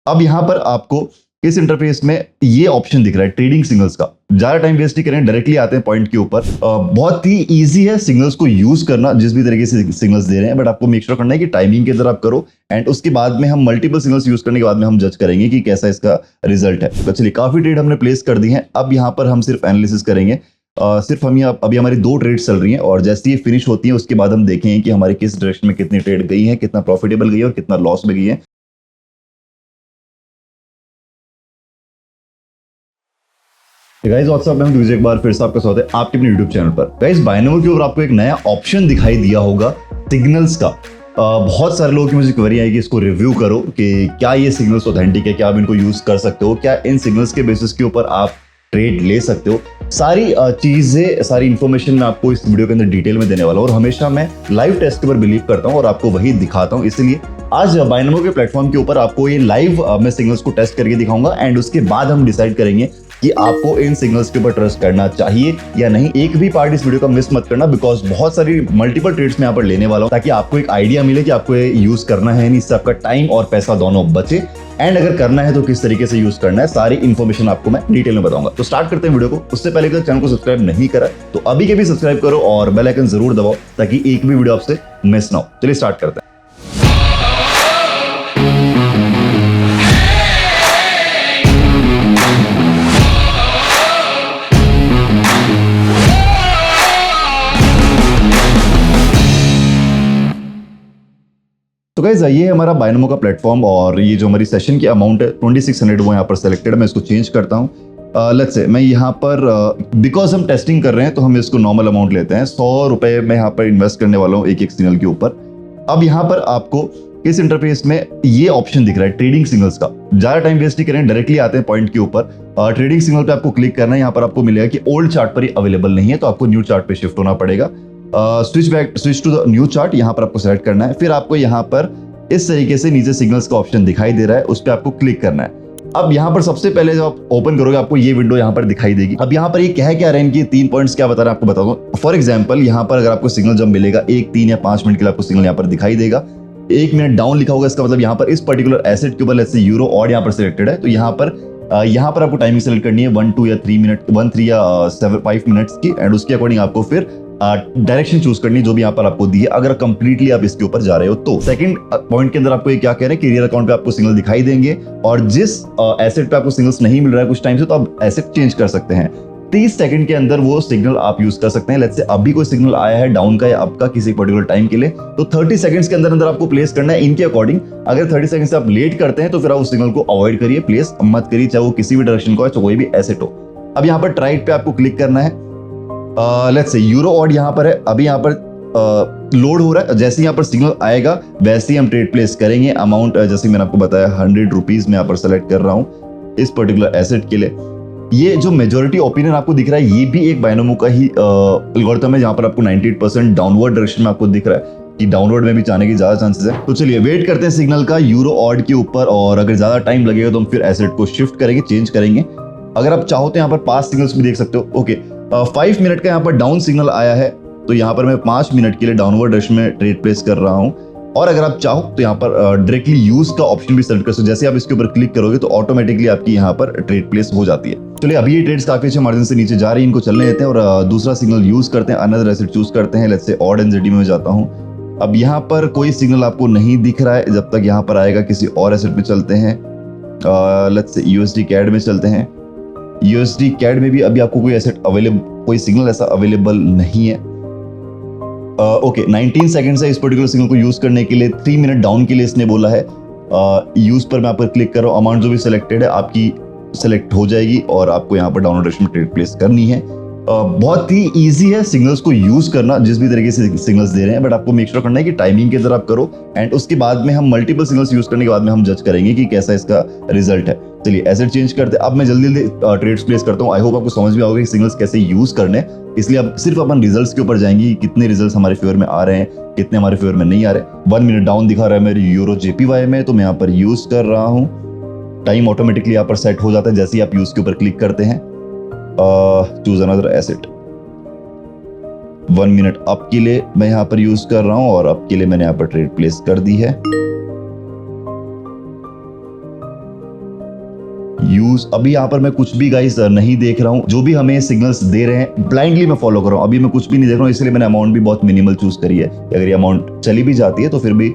अब यहाँ पर आपको इस इंटरफेस में ये ऑप्शन दिख रहा है ट्रेडिंग सिग्नल्स का। ज्यादा टाइम वेस्ट नहीं करें, डायरेक्टली आते हैं पॉइंट के ऊपर। बहुत ही इजी है सिग्नल्स को यूज करना, जिस भी तरीके से सिग्नल्स दे रहे हैं, बट आपको मेक श्योर करना है कि टाइमिंग के अंदर आप करो, एंड उसके बाद में हम मल्टीपल सिग्नल्स यूज करने के बाद में हम जज करेंगे कि कैसा इसका रिजल्ट है। तो चलिए, काफी ट्रेड हमने प्लेस कर दी है। अब यहाँ पर हम सिर्फ एनालिसिस करेंगे। सिर्फ हम अभी हमारी 2 ट्रेड चल रही हैं, और जैसे ये फिनिश होती है उसके बाद हम देखेंगे कि हमारी किस डायरेक्शन में कितनी ट्रेड गई है, कितना प्रॉफिटेबल गई है और कितना लॉस में गई है। गाइस व्हाट्सअप में हम दूसरे एक बार फिर से आपका स्वागत है आपके अपने YouTube चैनल पर। गाइस बायनोमो के ऊपर आपको एक नया ऑप्शन दिखाई दिया होगा सिग्नल्स का। बहुत सारे लोगों की मुझे क्वेरी आई कि इसको रिव्यू करो कि क्या ये सिग्नल्स ऑथेंटिक है, क्या आप इनको यूज कर सकते हो, क्या इन सिग्नल्स के बेसिस के ऊपर आप ट्रेड ले सकते हो। सारी चीजें, सारी इंफॉर्मेशन मैं आपको इस वीडियो के अंदर डिटेल में देने वाला हूँ, और हमेशा मैं लाइव टेस्ट के ऊपर बिलीव करता हूँ और आपको वही दिखाता हूँ। इसलिए आज बायनोमो के प्लेटफॉर्म के ऊपर आपको ये लाइव मैं सिग्नल्स को टेस्ट करके दिखाऊंगा, एंड उसके बाद हम डिसाइड करेंगे कि आपको इन सिग्नल्स के ऊपर ट्रस्ट करना चाहिए या नहीं। एक भी पार्ट इस वीडियो का मिस मत करना, बिकॉज बहुत सारी मल्टीपल ट्रेड्स में यहाँ पर लेने वाला हूँ, ताकि आपको एक आइडिया मिले कि आपको ये यूज करना है नहीं, इससे आपका टाइम और पैसा दोनों बचे, एंड अगर करना है तो किस तरीके से यूज करना है, सारी इन्फॉर्मेशन आपको मैं डिटेल में बताऊंगा। तो स्टार्ट करते हैं वीडियो को। उससे पहले अगर चैनल को सब्सक्राइब नहीं करा तो अभी के भी सब्सक्राइब करो और बेल आइकन जरूर दबाओ, ताकि एक भी वीडियो आपसे मिस ना हो। चलिए स्टार्ट करते हैं। तो गाइस ये है हमारा बायनोमो का प्लेटफॉर्म, और ये जो हमारी सेशन की अमाउंट है 2600 वो यहाँ पर सेलेक्टेड है। मैं इसको चेंज करता हूँ। लेट्स से मैं यहाँ पर बिकॉज हम टेस्टिंग कर रहे हैं तो हम इसको नॉर्मल अमाउंट लेते हैं। 100 रुपए मैं यहाँ पर इन्वेस्ट करने वाला हूँ एक एक सिग्नल के ऊपर। अब यहाँ पर आपको इस इंटरफेस में ये ऑप्शन दिख रहा है ट्रेडिंग सिग्नल्स का। ज्यादा टाइम वेस्ट नहीं करें, डायरेक्टली आते हैं पॉइंट के ऊपर। ट्रेडिंग सिग्नल पे आपको क्लिक करना है। यहाँ पर आपको मिलेगा कि ओल्ड चार्ट पर ही अवेलेबल नहीं है, तो आपको न्यू चार्ट पे शिफ्ट होना पड़ेगा। Switch to the new chart यहाँ पर आपको सेलेक्ट करना है। फिर आपको यहाँ पर इस तरीके से नीचे सिग्नल्स का ऑप्शन दिखाई दे रहा है, उस पर आपको क्लिक करना है। अब यहाँ पर सबसे पहले जब आप ओपन करोगे आपको ये विंडो यहाँ पर दिखाई देगी। अब यहाँ पर ये क्या रहे हैं इनकी 3 पॉइंट्स क्या बता रहे हैं आपको बता दूं। फॉर एग्जांपल यहाँ पर अगर आपको सिग्नल जब मिलेगा 1, 3 या 5 मिनट के लिए आपको सिग्नल यहाँ पर दिखाई देगा। 1 मिनट डाउन लिखा होगा, इसका मतलब यहाँ पर इस पर्टिकुलर एसेट के ऊपर जैसे यूरो ऑड यहाँ पर सिलेक्टेड है, तो यहाँ पर आपको टाइमिंग सेलेक्ट करनी है 1, 2 या 3 मिनट, 1, 3 या 5 मिनट्स की, एंड उसके अकॉर्डिंग आपको फिर डायरेक्शन चूज करनी जो भी यहाँ पर आपको दी है, अगर कंप्लीटली आप इसके ऊपर जा रहे हो तो। सेकंड पॉइंट के अंदर आपको ये क्या कह रहे हैं कि रियल अकाउंट पे आपको सिग्नल दिखाई देंगे, और जिस एसेट पे आपको सिग्नल्स नहीं मिल रहा है कुछ टाइम से, तो आप एसेट चेंज कर सकते हैं। 30 सेकंड के अंदर वो सिग्नल आप यूज कर सकते हैं। लेट्स से अभी कोई सिग्नल आया है डाउन का या अप का किसी पर्टिकुलर टाइम के लिए, तो 30 सेकंड्स के अंदर आपको प्लेस करना है इनके अकॉर्डिंग। अगर 30 सेकंड से आप लेट करते हैं तो फिर आप उस सिग्नल को अवॉइड करिए, प्लेस मत करिए, चाहे वो किसी भी डायरेक्शन को है, चाहे कोई भी एसेट हो। अब यहाँ पर ट्राइड पे आपको क्लिक करना है। लेट्स से यूरो ऑड यहाँ पर है, अभी यहाँ पर लोड हो रहा है। जैसे यहाँ पर सिग्नल आएगा वैसे ही हम ट्रेड प्लेस करेंगे। अमाउंट जैसे मैंने आपको बताया 100 रुपीज में यहाँ पर सेलेक्ट कर रहा हूँ इस पर्टिकुलर एसेट के लिए। ये जो मेजॉरिटी ओपिनियन आपको दिख रहा है ये भी एक बायनोमो का ही एल्गोरिथम है, जहाँ पर आपको 98% डाउनवर्ड डायरेक्शन में आपको दिख रहा है कि डाउनवर्ड में भी जाने की ज्यादा चांसेस है। तो चलिए वेट करते हैं सिग्नल का यूरो ऑड के ऊपर, और अगर ज्यादा टाइम लगेगा तो हम फिर एसेट को शिफ्ट करेंगे, चेंज करेंगे। अगर आप चाहो तो यहाँ पर 5 सिग्नल्स भी देख सकते हो। ओके, 5 मिनट का यहाँ पर डाउन सिग्नल आया है, तो यहाँ पर मैं 5 मिनट के लिए डाउनवर्ड डायरेक्शन में ट्रेड प्लेस कर रहा हूँ। और अगर आप चाहो तो यहाँ पर डायरेक्टली यूज का ऑप्शन भी सेलेक्ट कर सकते हो। जैसे आप इसके ऊपर क्लिक करोगे तो ऑटोमेटिकली आपकी यहाँ पर ट्रेड प्लेस हो जाती है। चलिए अभी ये ट्रेड्स काफी अच्छे मार्जिन से नीचे जा रही है, इनको चलने देते हैं और दूसरा सिग्नल यूज करते हैं, अनदर एसेट चूज करते हैं। लेट्स से ऑड एनजेडी में जाता हूँ। अब यहाँ पर कोई सिग्नल आपको नहीं दिख रहा है, जब तक यहाँ पर आएगा किसी और एसेट में चलते हैं। लेट्स से यूएसडी कैड में चलते हैं। यूएसडी कैड में भी अभी आपको कोई एसेट अवेलेबल, कोई सिग्नल ऐसा अवेलेबल नहीं है। ओके, 19 सेकंड है इस पर्टिकुलर सिग्नल को यूज करने के लिए। 3 मिनट डाउन के लिए इसने बोला है। यूज पर मैं आप पर क्लिक कर रहा हूँ। अमाउंट जो भी सिलेक्टेड है आपकी सिलेक्ट हो जाएगी और आपको यहाँ पर डाउनवर्ड डायरेक्शन में ट्रेड प्लेस करनी है। बहुत ही इजी है सिग्नल्स को यूज करना, जिस भी तरीके से सिग्नल्स दे रहे हैं, बट आपको मेक श्योर करना है कि टाइमिंग के अंदर आप करो, एंड उसके बाद में हम मल्टीपल सिग्नल्स यूज करने के बाद में हम जज करेंगे कि कैसा इसका रिजल्ट है। चलिए एसेट चेंज करते हैं। अब मैं जल्दी ट्रेड्स प्लेस करता हूँ। आई होप आपको समझ में आओगे कि सिग्नल्स कैसे यूज करने, इसलिए अब सिर्फ अपन रिजल्ट्स के ऊपर जाएंगे, कितने रिजल्ट्स हमारे फेवर में आ रहे हैं, कितने हमारे फेवर में नहीं आ रहे। 1 मिनट डाउन दिखा रहा है मेरे यूरो जेपीवाई में, तो मैं यहाँ पर यूज कर रहा हूँ। टाइम ऑटोमेटिकली यहाँ पर सेट हो जाता है जैसे ही आप यूज के ऊपर क्लिक करते हैं। Choose another asset. 1 minute up के लिए मैं यहाँ पर यूज कर रहा हूँ, और अप के लिए मैंने यहाँ पर ट्रेड प्लेस कर दी है। यूज। अभी यहाँ पर मैं कुछ भी गाइस नहीं देख रहा हूँ, जो भी हमें सिग्नल्स दे रहे हैं ब्लाइंडली मैं फॉलो कर रहा हूँ। अभी मैं कुछ भी नहीं देख रहा हूँ, इसलिए मैंने अमाउंट भी बहुत मिनिमल चूज करी है। अगर ये अमाउंट चली भी जाती है तो फिर भी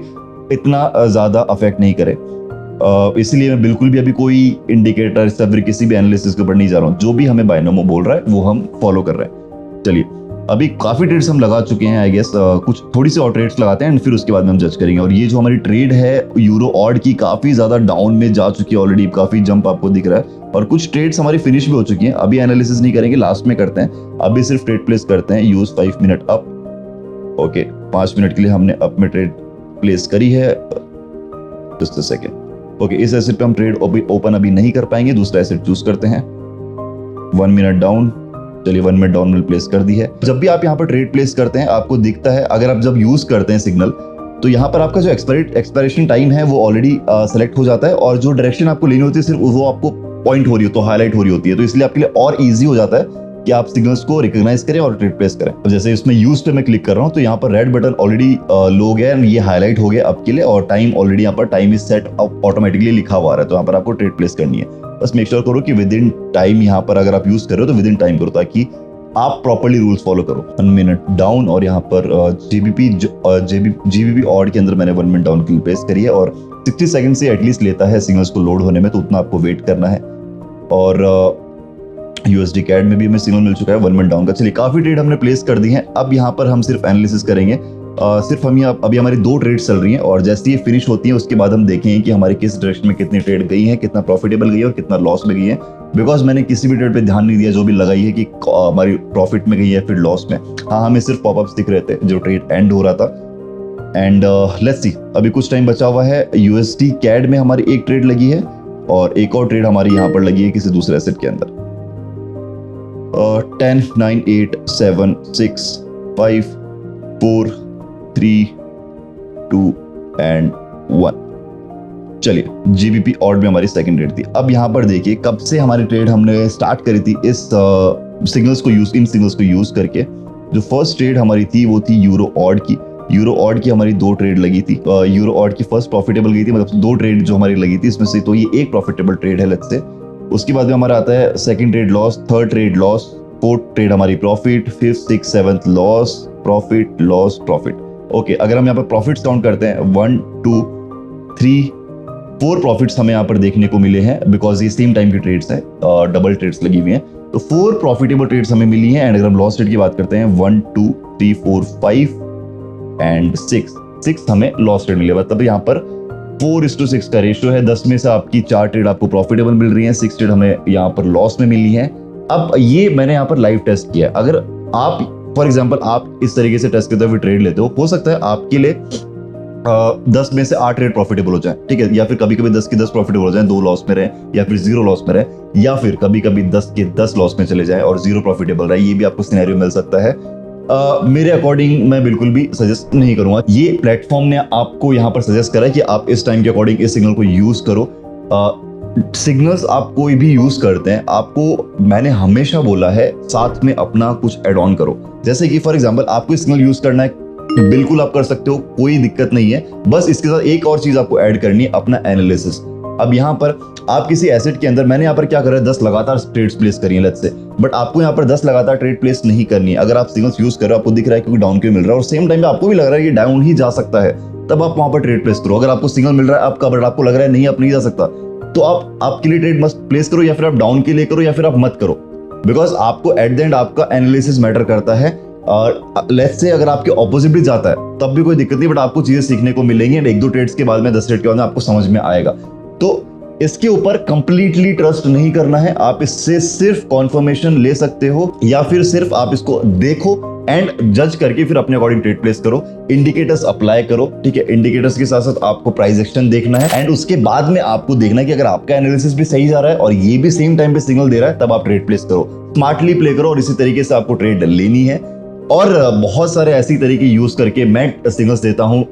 इतना ज्यादा अफेक्ट नहीं करे, इसलिए मैं बिल्कुल भी अभी कोई इंडिकेटर या फिर किसी भी एनालिसिस के ऊपर नहीं जा रहा हूँ। जो भी हमें बायनोमो बोल रहा है वो हम फॉलो कर रहे हैं। चलिए, अभी काफी ट्रेड्स हम लगा चुके हैं, आई गेस कुछ थोड़ी सी और ट्रेड्स लगाते हैं एंड फिर उसके बाद में हम जज करेंगे। और ये जो हमारी ट्रेड है यूरो ऑड की, काफी ज्यादा डाउन में जा चुकी है ऑलरेडी, काफी जंप आपको दिख रहा है और कुछ ट्रेड्स हमारी फिनिश भी हो चुकी हैं। अभी एनालिसिस नहीं करेंगे, लास्ट में करते हैं। अभी सिर्फ ट्रेड प्लेस करते हैं। Use 5 minute up. Okay, 5 minute के लिए हमने अप में ट्रेड प्लेस करी है। Just a second. ओके, इस एसेट पे हम ट्रेड ओपन अभी नहीं कर पाएंगे, दूसरा एसेट चूज करते हैं। 1 मिनट डाउन। चलिए 1 मिनट डाउन में प्लेस कर दी है। जब भी आप यहाँ पर ट्रेड प्लेस करते हैं आपको दिखता है, अगर आप जब यूज करते हैं सिग्नल, तो यहाँ पर आपका जो एक्सपायरेशन टाइम है वो ऑलरेडी सेलेक्ट हो जाता है और जो डायरेक्शन आपको लेनी होती है सिर्फ वो आपको पॉइंट हो रही हो तो हाईलाइट हो रही होती है। तो इसलिए आपके लिए और इजी हो जाता है कि आप सिग्नल्स को रिकॉग्नाइज करें और ट्रेड प्लेस करें। अब जैसे इसमें यूज पे मैं क्लिक कर रहा हूँ तो यहाँ पर रेड बटन ऑलरेडी लो हो गया है, ये हाईलाइट हो गया आपके लिए और टाइम ऑलरेडी यहाँ पर टाइम इज सेट ऑटोमेटिकली लिखा हुआ है। तो यहाँ पर आपको ट्रेड प्लेस करनी है। बस मेक श्योर करो कि विद इन टाइम, यहाँ पर अगर आप यूज कर रहे हो तो विद इन टाइम करो ताकि आप प्रॉपर्ली रूल्स फॉलो करो। 1 मिनट डाउन और यहाँ पर जीबीपी ऑड के अंदर मैंने 1 मिनट डाउन की प्लेस करी है और 60 सेकंड से एटलीस्ट लेता है सिग्नल्स को लोड होने में, तो उतना आपको वेट करना है। और यूएसडी कैड में भी हमें सिग्नल मिल चुका है 1 मिनट डाउन का। चलिए, काफी ट्रेड हमने प्लेस कर दी हैं। अब यहाँ पर हम सिर्फ एनालिसिस करेंगे। सिर्फ हम अभी हमारी 2 ट्रेड्स चल रही हैं और जैसे ये फिनिश होती है उसके बाद हम देखेंगे कि हमारी किस डायरेक्शन में कितनी ट्रेड गई है, कितना प्रॉफिटेबल गई है और कितना लॉस में गई है। बिकॉज मैंने किसी भी ट्रेड पे ध्यान नहीं दिया, जो भी लगाई है कि हमारी प्रॉफिट में गई है फिर लॉस में। हाँ, हमें सिर्फ पॉपअप्स दिख रहे थे जो ट्रेड एंड हो रहा था। एंड लेट्स सी, अभी कुछ टाइम बचा हुआ है। यूएसडी कैड में हमारी एक ट्रेड लगी है और एक और ट्रेड हमारी यहाँ पर लगी है किसी दूसरे एसेट के अंदर। 10 9 8 7 6 5 4 3 2 एंड 1। चलिए, जीबीपी ऑड में हमारी सेकंड ट्रेड थी। अब यहाँ पर देखिए कब से हमारी ट्रेड हमने स्टार्ट करी थी इस सिग्नल्स को यूज करके। जो फर्स्ट ट्रेड हमारी थी वो थी यूरो ऑड की। यूरो ऑड की हमारी 2 ट्रेड लगी थी। यूरो ऑड की फर्स्ट प्रॉफिटेबल गई थी, मतलब 2 ट्रेड जो हमारी लगी थी इसमें से तो ये एक प्रॉफिटेबल ट्रेड है लेट्स से। उसके बाद में हमारा आता है second trade loss, third trade loss, fourth trade हमारी profit, 5th 6th 7th loss, profit, loss, profit. Okay, अगर हम यहाँ पर प्रॉफिट्स काउंट करते हैं 1 2 3 4 प्रॉफिट्स हमें यहाँ पर देखने को मिले हैं बिकॉज ये सेम टाइम की ट्रेड्स हैं, डबल ट्रेड्स लगी हुई हैं। तो 4 प्रॉफिटेबल ट्रेड्स हमें मिली हैं। एंड अगर हम लॉस ट्रेड की बात करते हैं 1 2 3 4 5 एंड 6 हमें लॉस ट्रेड मिले। मतलब यहाँ पर 4:6 का रेशियो है। 10 में से आपकी 4 ट्रेड आपको प्रॉफिटेबल मिल रही है, 6 ट्रेड हमें यहाँ पर लॉस में मिली है। अब ये मैंने यहाँ पर लाइव टेस्ट किया है। अगर आप फॉर एग्जांपल आप इस तरीके से टेस्ट करते हुए ट्रेड लेते हो सकता है आपके लिए 10 में से 8 ट्रेड प्रॉफिटेबल हो जाए, ठीक है, या फिर कभी कभी 10 के 10 प्रॉफिटेबल हो जाए, 2 लॉस में रहे या फिर 0 लॉस में रहे, या फिर कभी कभी 10 के 10 लॉस में चले जाए और 0 प्रॉफिटेबल रहे। ये भी आपको सिनेरियो मिल सकता है। मेरे अकॉर्डिंग मैं बिल्कुल भी सजेस्ट नहीं करूंगा। ये प्लेटफॉर्म ने आपको यहाँ पर सजेस्ट करा है कि आप इस टाइम के अकॉर्डिंग इस सिग्नल को यूज करो। सिग्नल्स आप कोई भी यूज करते हैं, आपको मैंने हमेशा बोला है साथ में अपना कुछ एड ऑन करो। जैसे कि फॉर एग्जांपल आपको सिग्नल यूज करना है, बिल्कुल आप कर सकते हो, कोई दिक्कत नहीं है। बस इसके साथ एक और चीज आपको ऐड करनी है, अपना एनालिसिस। अब यहाँ पर आप किसी एसेट के अंदर, मैंने यहाँ पर क्या करा है 10 लगातार ट्रेड्स प्लेस करी है लेट्स से, बट आपको यहाँ पर 10 लगातार ट्रेड प्लेस नहीं करनी है। अगर आप सिग्नल्स यूज कर रहे हो, आपको दिख रहा है क्योंकि डाउन क्यों मिल रहा है और सेम टाइम पे आपको भी लग रहा है कि डाउन ही जा सकता है, तब आप वहां पर ट्रेड प्लेस करो। अगर आपको सिग्नल मिल रहा है आपका, बट आपको लग रहा है नहीं आप नहीं जा सकता, तो आप आपके लिए ट्रेड मस्ट प्लेस करो, या फिर आप डाउन के लिए करो या फिर आप मत करो। बिकॉज आपको एट द एंड आपका एनालिसिस मैटर करता है। और लेट्स से अगर आपके ऑपोजिट भी जाता है तब भी कोई दिक्कत नहीं, बट आपको चीजें सीखने को मिलेंगी। 1-2 ट्रेड्स के बाद में 10 ट्रेड के बाद में आपको समझ में आएगा। तो इसके ऊपर कंप्लीटली ट्रस्ट नहीं करना है। आप इससे सिर्फ कॉन्फर्मेशन ले सकते हो या फिर सिर्फ आप इसको देखो एंड जज करके फिर अपने अकॉर्डिंग ट्रेड प्लेस करो। इंडिकेटर्स अप्लाई करो, ठीक है। इंडिकेटर्स के साथ साथ आपको प्राइस एक्शन देखना है एंड उसके बाद में आपको देखना है कि अगर आपका एनालिसिस भी सही जा रहा है और ये भी सेम टाइम पे सिग्नल दे रहा है, तब आप ट्रेड प्लेस करो। स्मार्टली प्ले करो और इसी तरीके से आपको ट्रेड लेनी है। और बहुत सारे ऐसी तरीके यूज करके मैं सिग्नल्स देता हूँ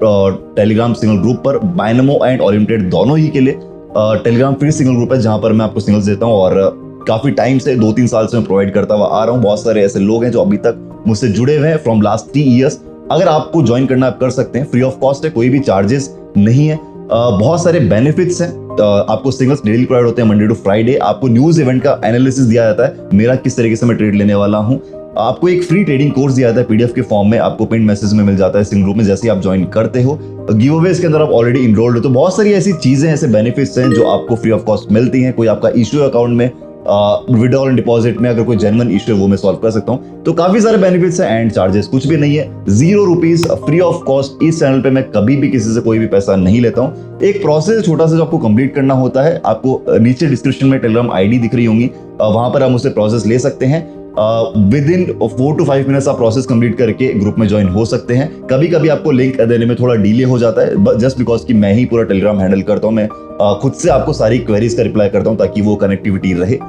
टेलीग्राम सिग्नल ग्रुप पर, बायनोमो एंड ओरिएंटेड दोनों ही के लिए। टेलीग्राम फ्री सिग्नल ग्रुप है जहां पर मैं आपको सिग्नल्स देता हूँ और काफी टाइम से 2-3 साल से मैं प्रोवाइड करता हुआ आ रहा हूँ। बहुत सारे ऐसे लोग हैं जो अभी तक मुझसे जुड़े हुए हैं फ्रॉम लास्ट 3 ईयर्स। अगर आपको ज्वाइन करना आप कर सकते हैं, फ्री ऑफ कॉस्ट है, कोई भी चार्जेस नहीं है। बहुत सारे बेनिफिट्स हैं आपको सिग्नल्स डेली प्रोवाइड होते हैं मंडे टू फ्राइडे। आपको न्यूज इवेंट का एनालिसिस दिया जाता है, मेरा किस तरीके से मैं ट्रेड लेने वाला हूँ। आपको एक फ्री ट्रेडिंग कोर्स दिया जाता है पीडीएफ के फॉर्म में, आपको पिन मैसेज में मिल जाता है सिंगल ग्रुप में जैसे ही आप ज्वाइन करते हो। गिव अवेज के अंदर आप ऑलरेडी इनरोल्ड हो, तो बहुत सारी ऐसी चीजें, ऐसे बेनिफिट्स हैं जो आपको फ्री ऑफ कॉस्ट मिलती हैं। कोई आपका इश्यू अकाउंट में विड्रॉल एंड डिपॉजिट में अगर कोई जेन्युइन इश्यू है वो मैं सॉल्व कर सकता हूँ। तो काफी सारे बेनिफिट्स हैं एंड चार्जेस कुछ भी नहीं है, 0 रुपीज फ्री ऑफ कॉस्ट। इस चैनल पे मैं कभी भी किसी से कोई भी पैसा नहीं लेता हूँ। एक प्रोसेस छोटा सा जो आपको कंप्लीट करना होता है, आपको नीचे डिस्क्रिप्शन में टेलीग्राम आईडी दिख रही होंगी, वहां पर आप मुझसे प्रोसेस ले सकते हैं। विद इन 4 to 5 मिनट्स आप प्रोसेस कंप्लीट करके ग्रुप में ज्वाइन हो सकते हैं। कभी कभी आपको लिंक देने में थोड़ा डिले हो जाता है, जस्ट बिकॉज कि मैं ही पूरा टेलीग्राम हैंडल करता हूँ। मैं खुद से आपको सारी क्वेरीज का रिप्लाई करता हूँ ताकि वो कनेक्टिविटी रहे,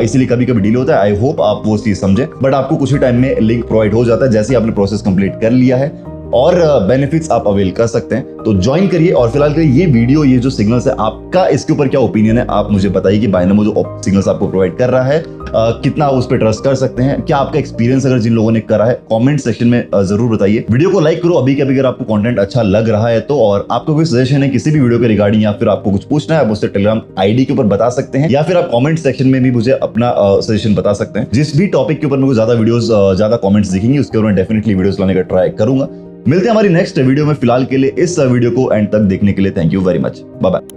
इसीलिए कभी कभी डिले होता है। आई होप आप वो चीज समझे, बट आपको कुछ ही टाइम में लिंक प्रोवाइड हो जाता है जैसे ही आपने प्रोसेस कंप्लीट कर लिया है, और बेनिफिट्स आप अवेल कर सकते हैं। तो ज्वाइन करिए। और फिलहाल के लिए ये वीडियो, ये जो सिग्नल्स है, आपका इसके ऊपर क्या ओपिनियन है, आप मुझे बताइए कि बायनोमो जो सिग्नल्स आपको प्रोवाइड कर रहा है कितना आप उस पर ट्रस्ट कर सकते हैं। क्या आपका एक्सपीरियंस अगर जिन लोगों ने करा है कमेंट सेक्शन में जरूर बताइए। वीडियो को लाइक करो अभी के अभी अगर आपको कंटेंट अच्छा लग रहा है तो, और आपको कोई सजेशन है किसी भी वीडियो के रिगार्डिंग या फिर आपको कुछ पूछना है, आप मुझसे टेलीग्राम आईडी के ऊपर बता सकते हैं, या फिर आप कमेंट सेक्शन में भी मुझे अपना सजेशन बता सकते हैं। जिस भी टॉपिक के ऊपर मेरे को ज्यादा वीडियोस, ज्यादा कमेंट्स दिखेंगे उसके ऊपर डेफिनेटली वीडियोस लाने का ट्राई करूंगा। मिलते हैं हमारी नेक्स्ट वीडियो में। फिलहाल के लिए इस वीडियो को एंड तक देखने के लिए thank you very much. Bye bye.